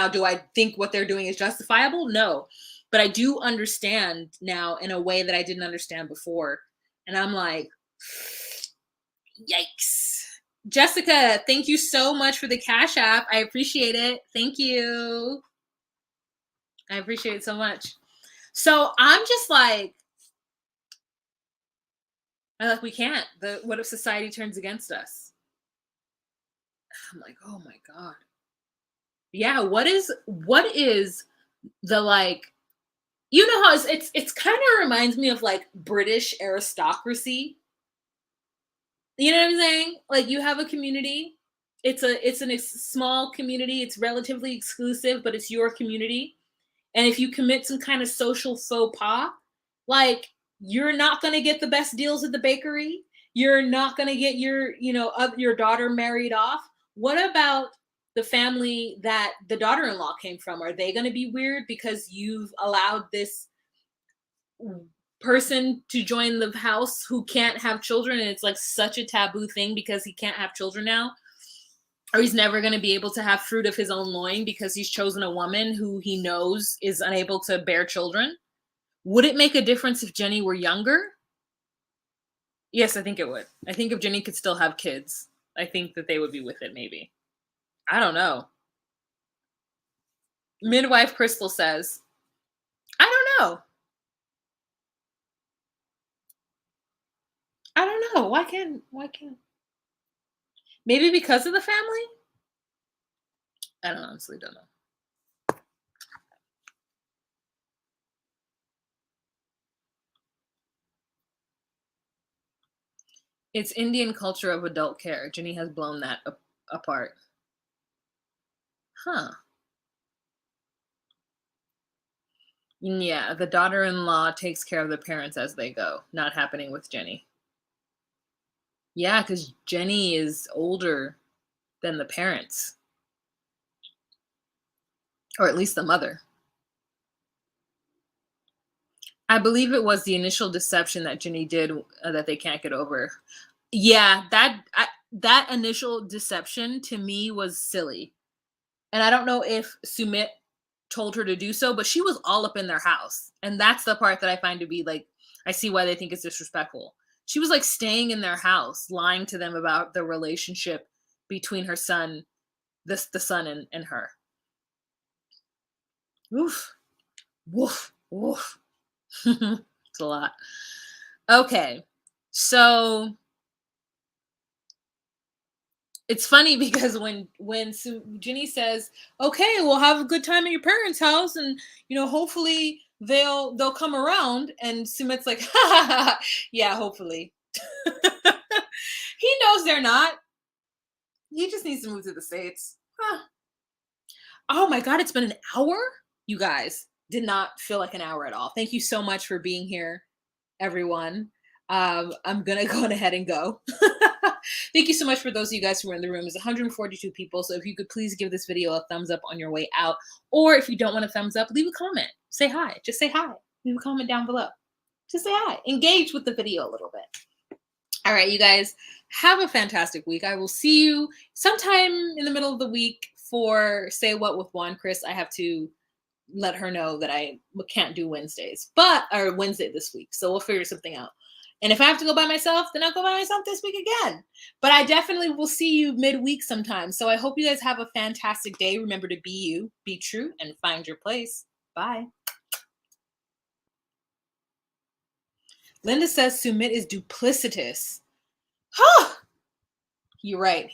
Speaker 1: do I think what they're doing is justifiable? No, but I do understand now in a way that I didn't understand before. And I'm like, yikes. Jessica, thank you so much for the Cash App. I appreciate it. Thank you. I appreciate it so much. So I'm just like, we can't. What if society turns against us? I'm like, oh my God. Yeah, what is the, like, how it's kind of reminds me of like British aristocracy. You know what I'm saying? Like, you have a community. It's a small community. It's relatively exclusive, but it's your community. And if you commit some kind of social faux pas, like, you're not going to get the best deals at the bakery. You're not going to get your daughter married off. What about the family that the daughter-in-law came from? Are they going to be weird because you've allowed this person to join the house who can't have children, and it's like such a taboo thing because he can't have children now? Or he's never going to be able to have fruit of his own loin because he's chosen a woman who he knows is unable to bear children? Would it make a difference if Jenny were younger? Yes, I think it would. I think if Jenny could still have kids, I think that they would be with it, maybe. I don't know. Midwife Crystal says, I don't know. I don't know. Why can't? Maybe because of the family? I honestly don't know. It's Indian culture of adult care. Jenny has blown that apart. Huh. Yeah, the daughter-in-law takes care of the parents as they go. Not happening with Jenny. Yeah, because Jenny is older than the parents. or at least the mother. I believe it was the initial deception that Ginny did that they can't get over. Yeah, that initial deception to me was silly. And I don't know if Sumit told her to do so, but she was all up in their house. And that's the part that I find to be like, I see why they think it's disrespectful. She was like staying in their house, lying to them about the relationship between her son, the son and her. Woof, woof, woof. It's a lot. Okay. So it's funny because when Ginny says, "Okay, we'll have a good time at your parents' house, and hopefully they'll come around," and Sumit's like, "Ha ha ha, yeah, hopefully." He knows they're not. He just needs to move to the States. Huh. Oh my God, it's been an hour. You guys did not feel like an hour at all. Thank you so much for being here, everyone. I'm gonna go ahead and go. Thank you so much for those of you guys who were in the room. It's 142 people. So if you could please give this video a thumbs up on your way out, or if you don't want a thumbs up, leave a comment. Say hi. Just say hi. Leave a comment down below. Just say hi. Engage with the video a little bit. All right, you guys, have a fantastic week. I will see you sometime in the middle of the week for Say What with Juan Chris. I have to let her know that I can't do Wednesdays, or Wednesday this week. So we'll figure something out. And if I have to go by myself, then I'll go by myself this week again. But I definitely will see you midweek sometime. So I hope you guys have a fantastic day. Remember to be you, be true, and find your place. Bye. Linda says Sumit is duplicitous. Huh. You're right.